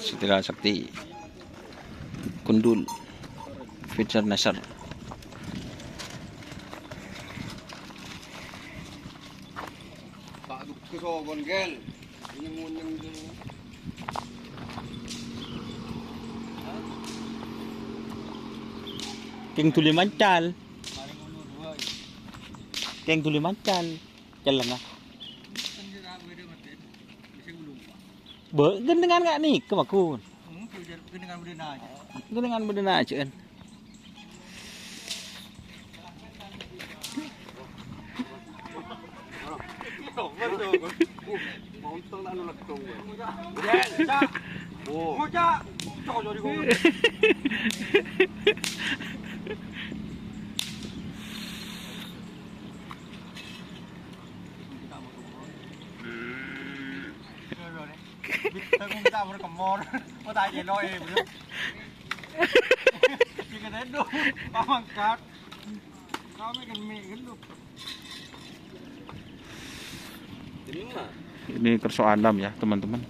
Setelah Sakti Kundul Fitzar Nasar. Pak kesogon gel. Nyung dulu. Keng tuli mancal. Keng tuli mancal. Jalan lah. Gendengan nggak nih kemakun? Gendengan berdena aja kan. Tôi cũng tạo một cầm mòn, có tài gì nói em nữa. Chỉ cái đấy đủ, bao bằng cát, nó mới cần mì cái lúc. Ini kerso alam ya teman-teman.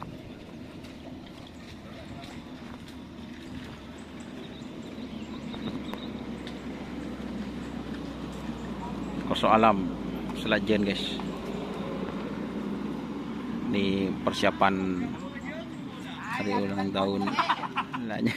Kerso alam Selajen guys. Ini persiapan hari ulang tahun nanya.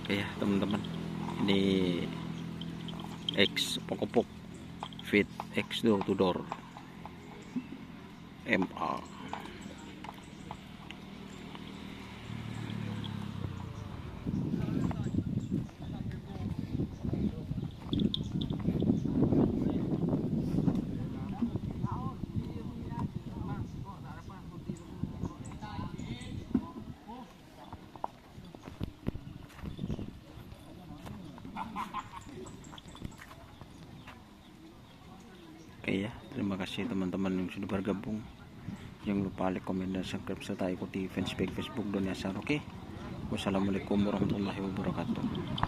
Oke ya teman-teman, ini X pokok fit X door to door MA. Oke ya, terima kasih teman-teman yang sudah bergabung. Jangan lupa like, komen, dan subscribe serta ikuti fanpage Facebook Doni Asar. Oke, wassalamualaikum warahmatullahi wabarakatuh.